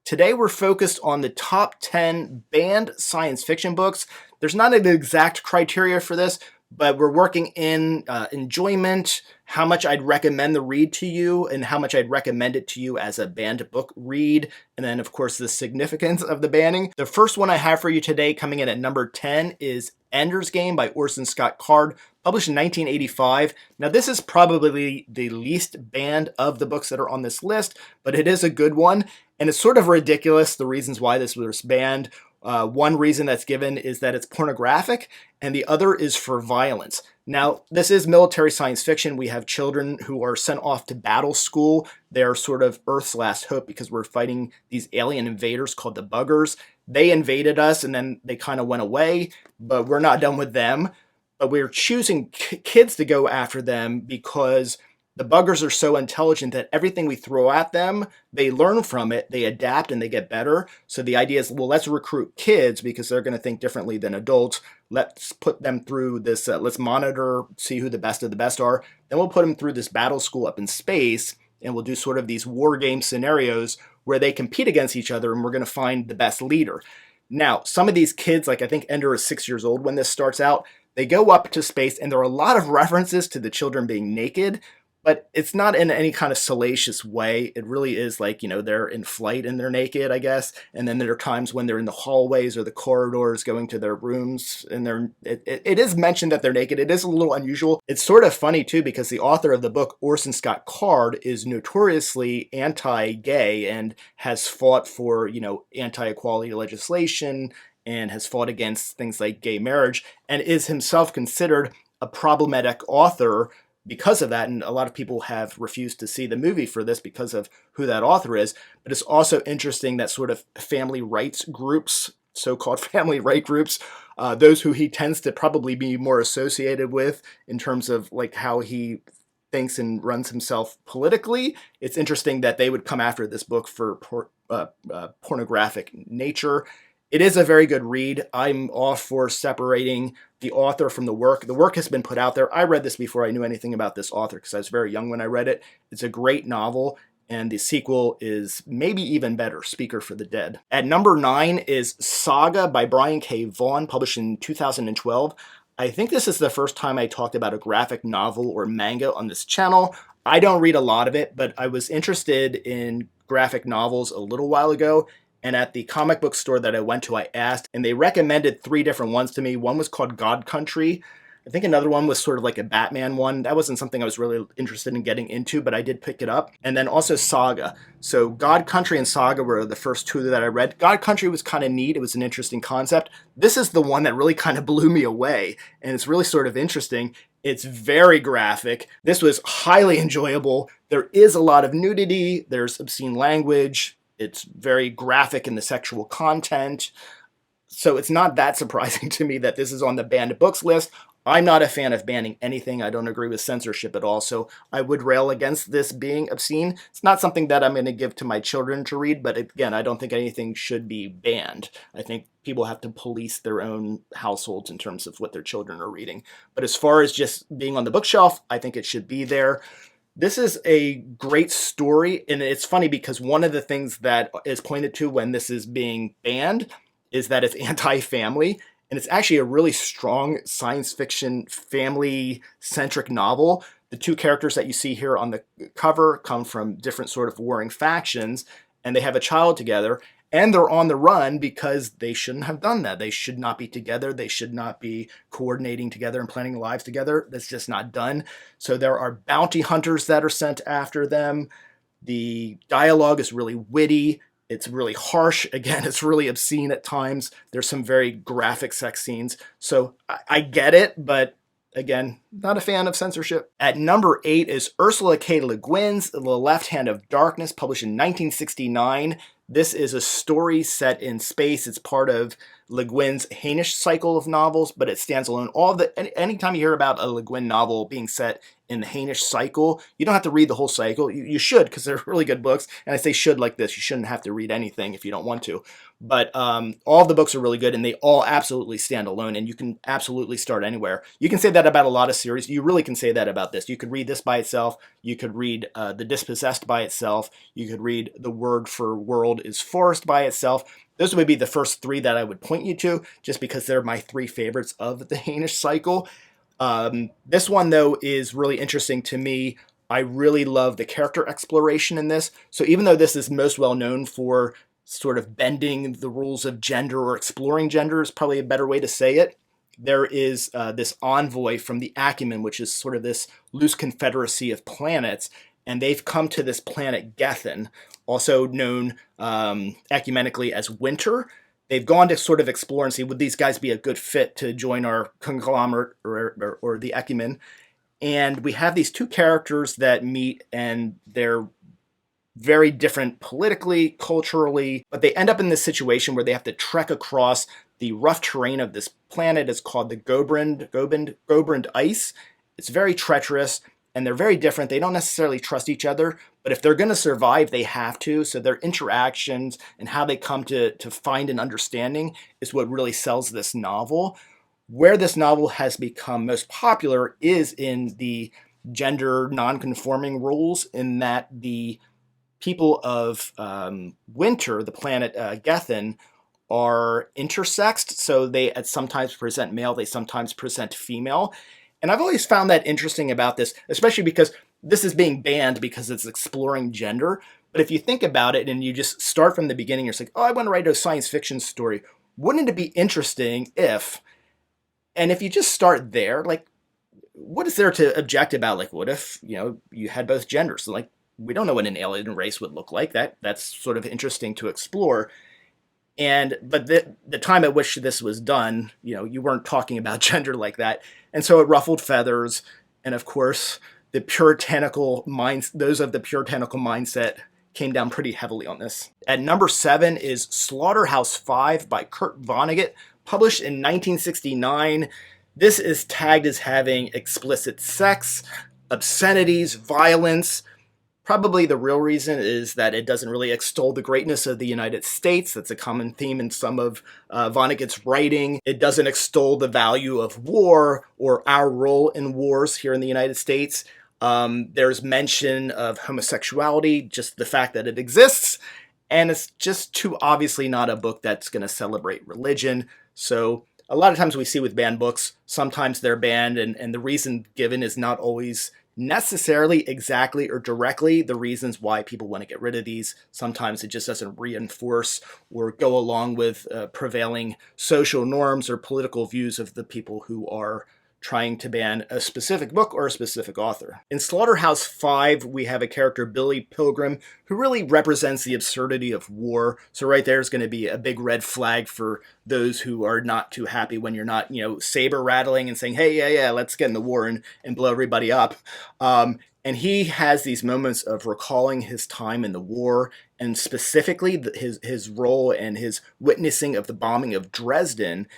Today we're focused on the top 10 banned science fiction books. There's not an exact criteria for this, but we're working in enjoyment, how much I'd recommend the read to you, and how much I'd recommend it to you as a banned book read, and then of course the significance of the banning. The first one I have for you today, coming in at number 10, is Ender's Game by Orson Scott Card, published in 1985. Now this is probably the least banned of the books that are on this list, but it is a good one, and it's sort of ridiculous the reasons why this was banned. One reason that's given is that it's pornographic, and the other is for violence. Now, this is military science fiction. We have children who are sent off to battle school. They're sort of Earth's last hope because we're fighting these alien invaders called the Buggers. They invaded us, and then they kind of went away, but we're not done with them. But we're choosing kids to go after them because the Buggers are so intelligent that everything we throw at them, they learn from it, they adapt, and they get better. So the idea is, well, let's recruit kids because they're going to think differently than adults. Let's put them through this, let's monitor, see who the best of the best are. Then we'll put them through this battle school up in space, and we'll do sort of these war game scenarios where they compete against each other, and we're going to find the best leader. Now, some of these kids, like I think Ender is 6 years old when this starts out, they go up to space, and there are a lot of references to the children being naked, but it's not in any kind of salacious way. It really is like, you know, they're in flight and they're naked, I guess. And then there are times when they're in the hallways or the corridors going to their rooms, and it is mentioned that they're naked. It is a little unusual. It's sort of funny too, because the author of the book, Orson Scott Card, is notoriously anti-gay and has fought for, you know, anti-equality legislation and has fought against things like gay marriage, and is himself considered a problematic author because of that, and a lot of people have refused to see the movie for this because of who that author is. But it's also interesting that sort of family rights groups, so-called family right groups, those who he tends to probably be more associated with in terms of like how he thinks and runs himself politically, it's interesting that they would come after this book for pornographic nature. It is a very good read. I'm all for separating the author from the work. The work has been put out there. I read this before I knew anything about this author because I was very young when I read it. It's a great novel, and the sequel is maybe even better, Speaker for the Dead. At number 9 is Saga by Brian K. Vaughan, published in 2012. I think this is the first time I talked about a graphic novel or manga on this channel. I don't read a lot of it, but I was interested in graphic novels a little while ago. And at the comic book store that I went to, I asked, and they recommended 3 different ones to me. One was called God Country. I think another one was sort of like a Batman one. That wasn't something I was really interested in getting into, but I did pick it up. And then also Saga. So God Country and Saga were the first 2 that I read. God Country was kind of neat. It was an interesting concept. This is the one that really kind of blew me away, and it's really sort of interesting. It's very graphic. This was highly enjoyable. There is a lot of nudity. There's obscene language. It's very graphic in the sexual content. So it's not that surprising to me that this is on the banned books list. I'm not a fan of banning anything. I don't agree with censorship at all. So I would rail against this being obscene. It's not something that I'm going to give to my children to read. But again, I don't think anything should be banned. I think people have to police their own households in terms of what their children are reading. But as far as just being on the bookshelf, I think it should be there. This is a great story, and it's funny because one of the things that is pointed to when this is being banned is that it's anti-family, and it's actually a really strong science fiction family-centric novel. The 2 characters that you see here on the cover come from different sort of warring factions, and they have a child together, and they're on the run because they shouldn't have done that. They should not be together. They should not be coordinating together and planning lives together. That's just not done. So there are bounty hunters that are sent after them. The dialogue is really witty. It's really harsh. Again, it's really obscene at times. There's some very graphic sex scenes. So I get it, but again, not a fan of censorship. At number 8 is Ursula K. LeGuin's The Left Hand of Darkness, published in 1969. This is a story set in space. It's part of Le Guin's Hainish cycle of novels, but it stands alone. Anytime you hear about a Le Guin novel being set in the Hainish cycle. You don't have to read the whole cycle. You should, because they're really good books. And I say should like this. You shouldn't have to read anything if you don't want to. But all of the books are really good, and they all absolutely stand alone, and you can absolutely start anywhere. You can say that about a lot of series. You really can say that about this. You could read this by itself. You could read The Dispossessed by itself. You could read The Word for World is Forest by itself. Those would be the first three that I would point you to, just because they're my three favorites of the Hainish cycle. This one, though, is really interesting to me. I really love the character exploration in this. So even though this is most well known for sort of bending the rules of gender, or exploring gender is probably a better way to say it, there is this envoy from the Acumen, which is sort of this loose confederacy of planets, and they've come to this planet Gethin, also known ecumenically as Winter. They've gone to sort of explore and see, would these guys be a good fit to join our conglomerate or the Acumen? And we have these two characters that meet, and they're very different politically, culturally, but they end up in this situation where they have to trek across the rough terrain of this planet. It's called the Gobrand Ice. It's very treacherous, and they're very different. They don't necessarily trust each other, but if they're going to survive, they have to. So their interactions and how they come to find an understanding is what really sells this novel. Where this novel has become most popular is in the gender non-conforming rules, in that the people of Winter, the planet Gethin, are intersexed. So they sometimes present male, they sometimes present female. And I've always found that interesting about this, especially because this is being banned because it's exploring gender. But if you think about it and you just start from the beginning, you're like, oh, I want to write a science fiction story. Wouldn't it be interesting if, and if you just start there, like, what is there to object about? Like, what if, you had both genders? So, like, we don't know what an alien race would look like. That's sort of interesting to explore. But the time at which this was done, you weren't talking about gender like that. And so it ruffled feathers. And of course, those of the puritanical mindset came down pretty heavily on this. At number 7 is Slaughterhouse-Five by Kurt Vonnegut, published in 1969. This is tagged as having explicit sex, obscenities, violence. Probably the real reason is that it doesn't really extol the greatness of the United States. That's a common theme in some of Vonnegut's writing. It doesn't extol the value of war or our role in wars here in the United States. There's mention of homosexuality, just the fact that it exists. And it's just too obviously not a book that's going to celebrate religion. So a lot of times we see with banned books, sometimes they're banned, and the reason given is not always necessarily exactly or directly the reasons why people want to get rid of these. Sometimes it just doesn't reinforce or go along with prevailing social norms or political views of the people who are trying to ban a specific book or a specific author. In Slaughterhouse-Five, we have a character, Billy Pilgrim, who really represents the absurdity of war. So right there is going to be a big red flag for those who are not too happy when you're not, saber rattling and saying, hey, yeah, let's get in the war and blow everybody up. And he has these moments of recalling his time in the war, and specifically his role and his witnessing of the bombing of Dresden,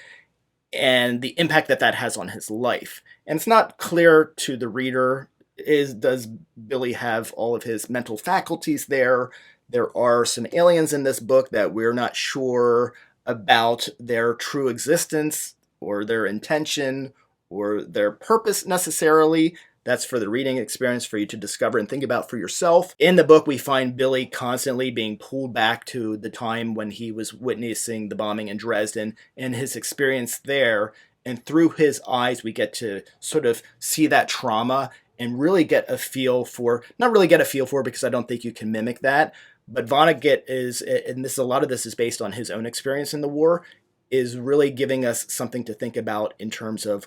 and the impact that has on his life. And it's not clear to the reader, does Billy have all of his mental faculties there? There are some aliens in this book that we're not sure about their true existence or their intention or their purpose necessarily. That's for the reading experience, for you to discover and think about for yourself. In the book, we find Billy constantly being pulled back to the time when he was witnessing the bombing in Dresden and his experience there. And through his eyes, we get to sort of see that trauma and really get a feel for, not really get a feel for because I don't think you can mimic that, but Vonnegut is, and a lot of this is based on his own experience in the war, is really giving us something to think about in terms of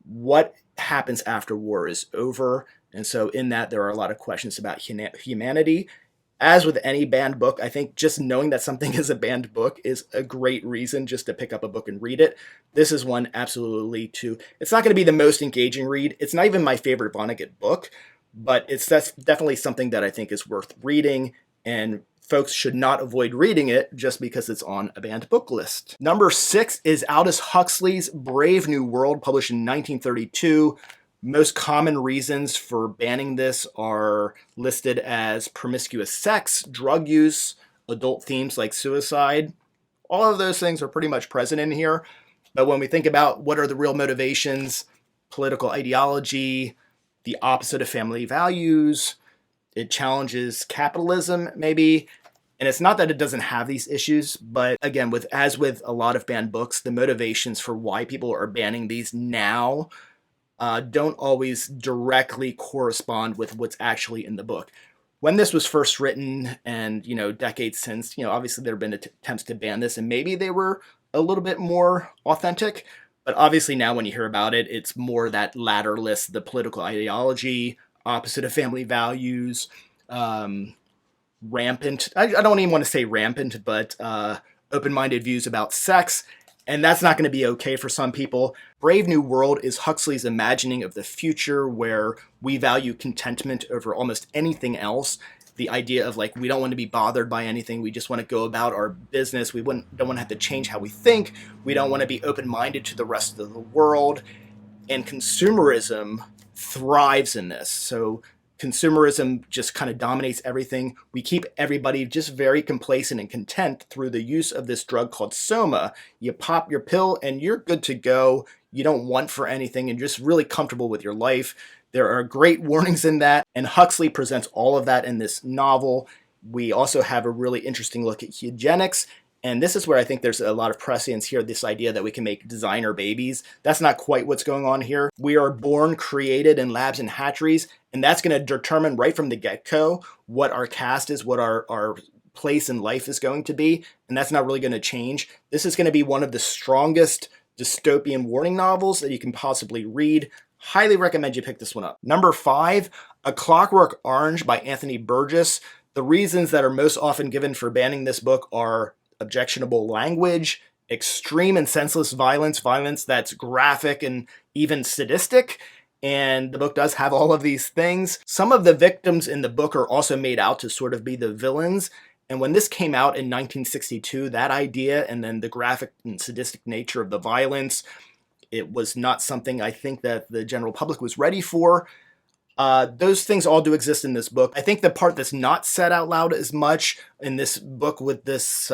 what happens after war is over. And so in that, there are a lot of questions about humanity. As with any banned book, I think just knowing that something is a banned book is a great reason just to pick up a book and read it. This is one absolutely too. It's not going to be the most engaging read. It's not even my favorite Vonnegut book, but that's definitely something that I think is worth reading, and folks should not avoid reading it just because it's on a banned book list. Number 6 is Aldous Huxley's Brave New World, published in 1932. Most common reasons for banning this are listed as promiscuous sex, drug use, adult themes like suicide. All of those things are pretty much present in here. But when we think about what are the real motivations, political ideology, the opposite of family values, it challenges capitalism, maybe. And it's not that it doesn't have these issues, but again, as with a lot of banned books, the motivations for why people are banning these now don't always directly correspond with what's actually in the book. When this was first written, and decades since, obviously there have been attempts to ban this, and maybe they were a little bit more authentic. But obviously now when you hear about it, it's more that latter list, the political ideology, opposite of family values, rampant, I don't even want to say rampant, but open-minded views about sex. And that's not going to be okay for some people. Brave New World is Huxley's imagining of the future where we value contentment over almost anything else. The idea of we don't want to be bothered by anything. We just want to go about our business. We don't want to have to change how we think. We don't want to be open-minded to the rest of the world. And consumerism thrives in this. So consumerism just kind of dominates everything. We keep everybody just very complacent and content through the use of this drug called Soma. You pop your pill and you're good to go. You don't want for anything and you're just really comfortable with your life. There are great warnings in that, and Huxley presents all of that in this novel. We also have a really interesting look at eugenics. And this is where I think there's a lot of prescience here, this idea that we can make designer babies. That's not quite what's going on here. We are born, created in labs and hatcheries, and that's going to determine right from the get-go what our caste is, what our place in life is going to be, and that's not really going to change. This is going to be one of the strongest dystopian warning novels that you can possibly read. Highly recommend you pick this one up. Number 5, A Clockwork Orange by Anthony Burgess. The reasons that are most often given for banning this book are objectionable language, extreme and senseless violence that's graphic and even sadistic. And the book does have all of these things. Some of the victims in the book are also made out to sort of be the villains. And when this came out in 1962, that idea and then the graphic and sadistic nature of the violence, it was not something I think that the general public was ready for. Those things all do exist in this book. I think the part that's not said out loud as much in this book with this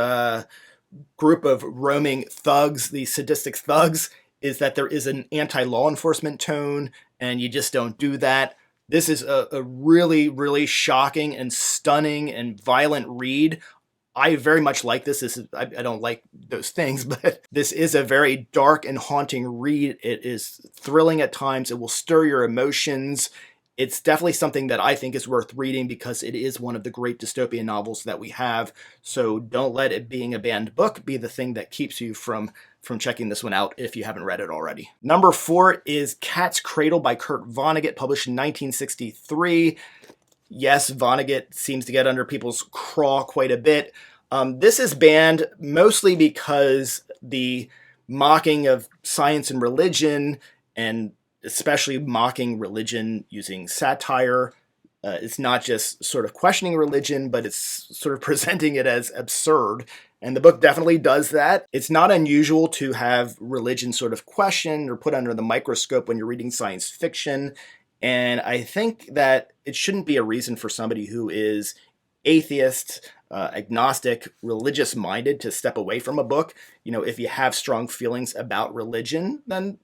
group of roaming thugs, these sadistic thugs, is that there is an anti-law enforcement tone, and you just don't do that. This is a really, really shocking and stunning and violent read. I very much like this. I don't like those things, but this is a very dark and haunting read. It is thrilling at times. It will stir your emotions. It's definitely something that I think is worth reading because it is one of the great dystopian novels that we have. So don't let it being a banned book be the thing that keeps you from checking this one out if you haven't read it already. Number 4 is Cat's Cradle by Kurt Vonnegut, published in 1963. Yes, Vonnegut seems to get under people's craw quite a bit. This is banned mostly because the mocking of science and religion, and especially mocking religion using satire. It's not just sort of questioning religion, but it's sort of presenting it as absurd. And the book definitely does that. It's not unusual to have religion sort of questioned or put under the microscope when you're reading science fiction. And I think that it shouldn't be a reason for somebody who is atheist, agnostic, religious-minded to step away from a book. If you have strong feelings about religion, then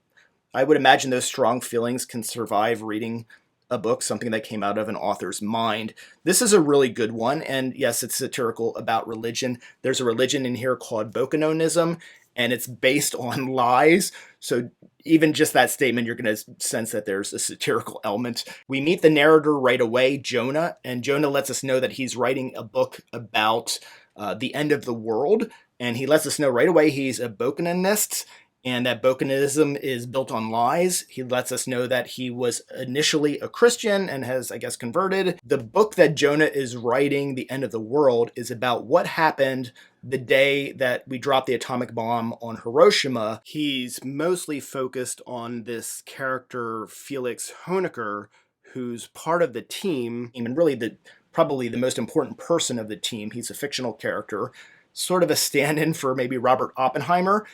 I would imagine those strong feelings can survive reading a book, something that came out of an author's mind. This is a really good one, and yes, it's satirical about religion. There's a religion in here called Bokononism, and it's based on lies. So even just that statement, you're going to sense that there's a satirical element. We meet the narrator right away, Jonah, and Jonah lets us know that he's writing a book about the end of the world, and he lets us know right away he's a Bokononist, and that Bokononism is built on lies. He lets us know that he was initially a Christian and has, I guess, converted. The book that Jonah is writing, The End of the World, is about what happened the day that we dropped the atomic bomb on Hiroshima. He's mostly focused on this character, Felix Honecker, who's part of the team, and really probably the most important person of the team. He's a fictional character, sort of a stand-in for maybe Robert Oppenheimer.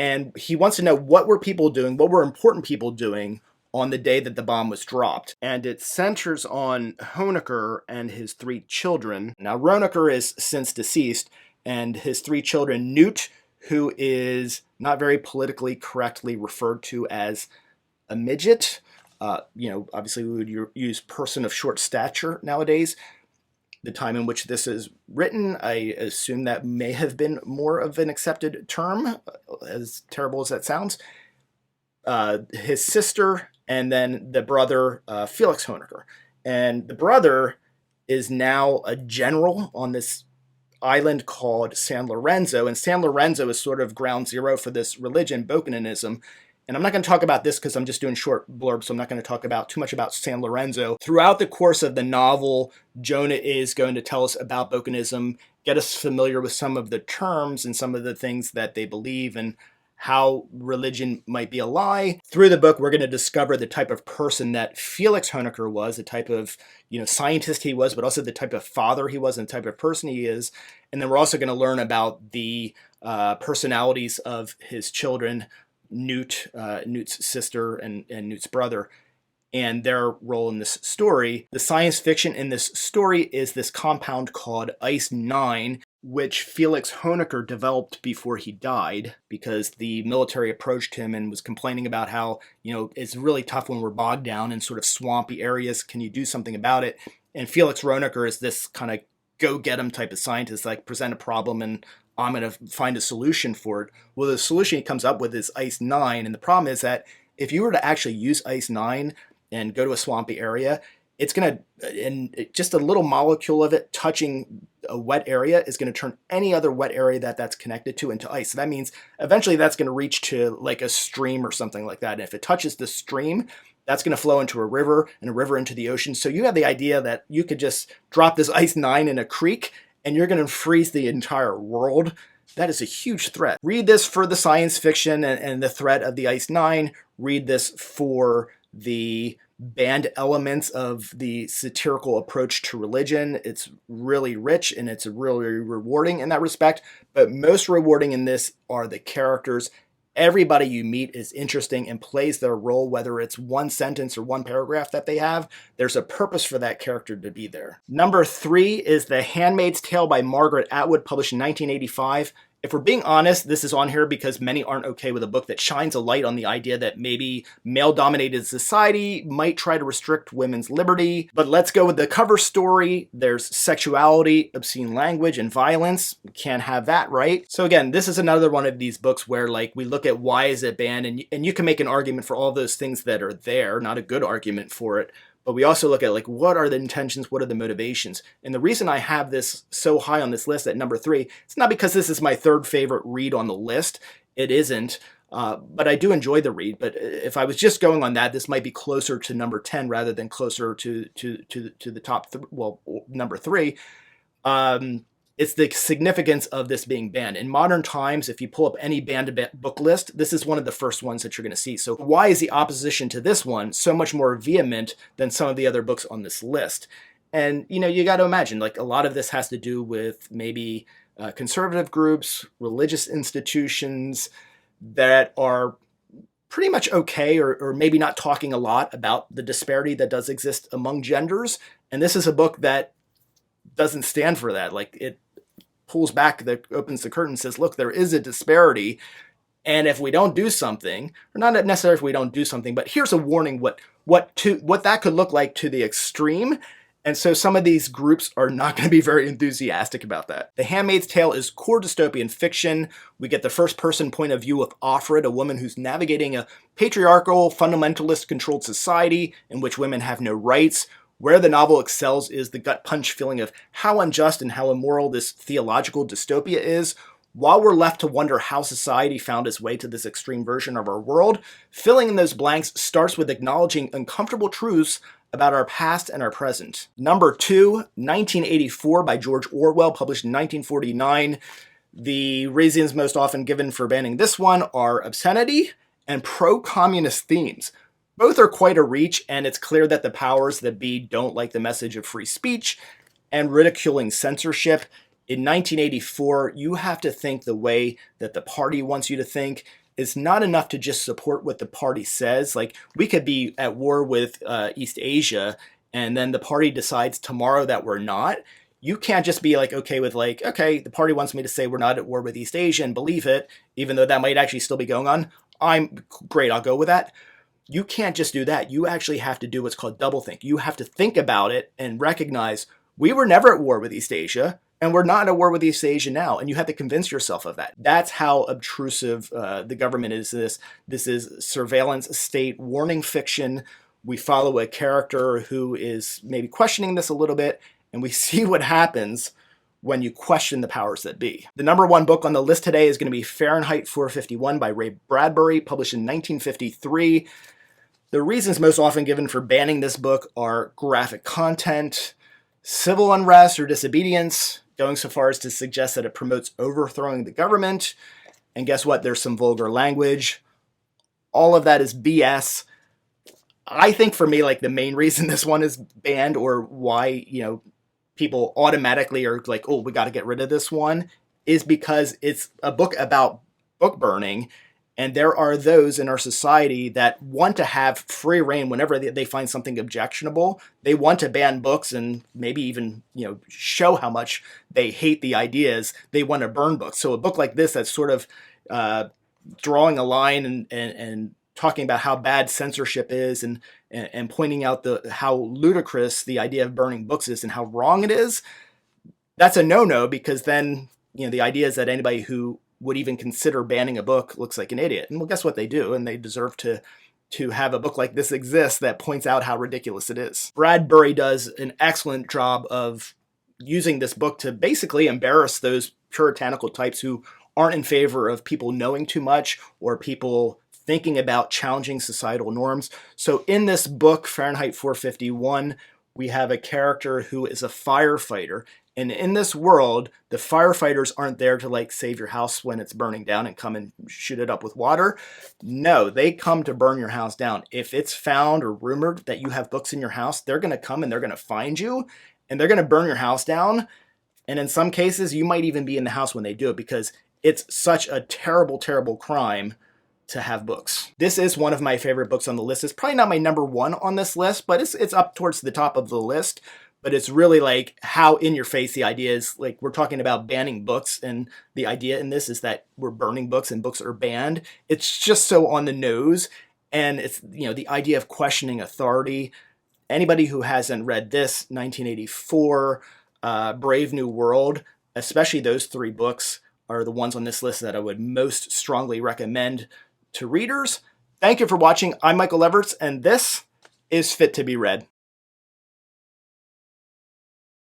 And he wants to know what were people doing, what were important people doing on the day that the bomb was dropped. And it centers on Honecker and his 3 children. Now, Honecker is since deceased, and his 3 children, Newt, who is not very politically correctly referred to as a midget. Obviously we would use person of short stature nowadays. The time in which this is written, I assume that may have been more of an accepted term, as terrible as that sounds. His sister, and then the brother, Felix Honecker. And the brother is now a general on this island called San Lorenzo, and San Lorenzo is sort of ground zero for this religion, Bokenanism. And I'm not going to talk about this because I'm just doing short blurbs, so I'm not going to talk about too much about San Lorenzo. Throughout the course of the novel, Jonah is going to tell us about Bokenism, get us familiar with some of the terms and some of the things that they believe and how religion might be a lie. Through the book, we're going to discover the type of person that Felix Honecker was, the type of scientist he was, but also the type of father he was and the type of person he is. And then we're also going to learn about the personalities of his children, Newt's sister and Newt's brother, and their role in this story. The science fiction in this story is this compound called Ice-9, which Felix Honecker developed before he died because the military approached him and was complaining about how, it's really tough when we're bogged down in sort of swampy areas. Can you do something about it? And Felix Honecker is this kind of go-get-em type of scientist, like present a problem and I'm going to find a solution for it. Well, the solution he comes up with is Ice-9, and the problem is that if you were to actually use Ice-9 and go to a swampy area, it's going to, and just a little molecule of it touching a wet area is going to turn any other wet area that's connected to into ice. So that means eventually that's going to reach to like a stream or something like that. And if it touches the stream, that's going to flow into a river and a river into the ocean. So you have the idea that you could just drop this Ice-9 in a creek and you're going to freeze the entire world. That is a huge threat. Read this for the science fiction and the threat of the Ice-9. Read this for the banned elements of the satirical approach to religion. It's really rich and it's really rewarding in that respect. But most rewarding in this are the characters. Everybody you meet is interesting and plays their role, whether it's one sentence or one paragraph that they have. There's a purpose for that character to be there. Number 3 is The Handmaid's Tale by Margaret Atwood, published in 1985. If we're being honest, this is on here because many aren't okay with a book that shines a light on the idea that maybe male-dominated society might try to restrict women's liberty. But let's go with the cover story. There's sexuality, obscene language, and violence. We can't have that, right? So again, this is another one of these books where we look at why is it banned, and you can make an argument for all those things that are there, not a good argument for it. But we also look at what are the intentions, what are the motivations? And the reason I have this so high on this list at number 3, it's not because this is my 3rd favorite read on the list. It isn't, but I do enjoy the read. But if I was just going on that, this might be closer to number 10 rather than closer to the top, number 3. It's the significance of this being banned. In modern times, if you pull up any banned book list, this is one of the first ones that you're going to see. So why is the opposition to this one so much more vehement than some of the other books on this list? And, you got to imagine, a lot of this has to do with maybe conservative groups, religious institutions that are pretty much okay or maybe not talking a lot about the disparity that does exist among genders. And this is a book that doesn't stand for that. It pulls back, opens the curtain, says, look, there is a disparity. And if we don't do something, or not necessarily if we don't do something, but here's a warning what that could look like to the extreme. And so some of these groups are not going to be very enthusiastic about that. The Handmaid's Tale is core dystopian fiction. We get the first-person point of view of Offred, a woman who's navigating a patriarchal, fundamentalist-controlled society in which women have no rights. Where the novel excels is the gut-punch feeling of how unjust and how immoral this theological dystopia is, while we're left to wonder how society found its way to this extreme version of our world. Filling in those blanks starts with acknowledging uncomfortable truths about our past and our present. Number 2, 1984 by George Orwell, published in 1949. The reasons most often given for banning this one are obscenity and pro-communist themes. Both are quite a reach, and it's clear that the powers that be don't like the message of free speech and ridiculing censorship. In 1984, you have to think the way that the party wants you to think, it's not enough to just support what the party says. Like, we could be at war with East Asia, and then the party decides tomorrow that we're not. You can't just be like, okay with like, okay, the party wants me to say we're not at war with East Asia and believe it, even though that might actually still be going on. I'm great, I'll go with that. You can't just do that. You actually have to do what's called doublethink. You have to think about it and recognize we were never at war with East Asia, and we're not at war with East Asia now. And you have to convince yourself of that. That's how obtrusive the government is. This is surveillance state warning fiction. We follow a character who is maybe questioning this a little bit, and we see what happens when you question the powers that be. The number one book on the list today is going to be Fahrenheit 451 by Ray Bradbury, published in 1953. The reasons most often given for banning this book are graphic content, civil unrest or disobedience, going so far as to suggest that it promotes overthrowing the government, and guess what? There's some vulgar language. All of that is BS. I think for me, like, the main reason this one is banned, or why, people automatically are like, oh, we got to get rid of this one, is because it's a book about book burning. And there are those in our society that want to have free reign whenever they find something objectionable. They want to ban books and maybe even, show how much they hate the ideas. They want to burn books. So a book like this that's sort of drawing a line and talking about how bad censorship is and pointing out how ludicrous the idea of burning books is and how wrong it is, that's a no-no, because then, the idea is that anybody who would even consider banning a book looks like an idiot. And well, guess what they do? And they deserve to have a book like this exist that points out how ridiculous it is. Bradbury does an excellent job of using this book to basically embarrass those puritanical types who aren't in favor of people knowing too much or people thinking about challenging societal norms. So in this book, Fahrenheit 451, we have a character who is a firefighter. And in this world, the firefighters aren't there to save your house when it's burning down and come and shoot it up with water. No, they come to burn your house down. If it's found or rumored that you have books in your house, they're going to come and they're going to find you and they're going to burn your house down. And in some cases, you might even be in the house when they do it, because it's such a terrible, terrible crime to have books. This is one of my favorite books on the list. It's probably not my number one on this list, but it's up towards the top of the list. But it's really how in your face the idea is. We're talking about banning books, and the idea in this is that we're burning books and books are banned. It's just so on the nose, and it's, the idea of questioning authority. Anybody who hasn't read this, 1984, Brave New World, especially those three books, are the ones on this list that I would most strongly recommend to readers. Thank you for watching. I'm Michael Everts, and this is Fit to be Read.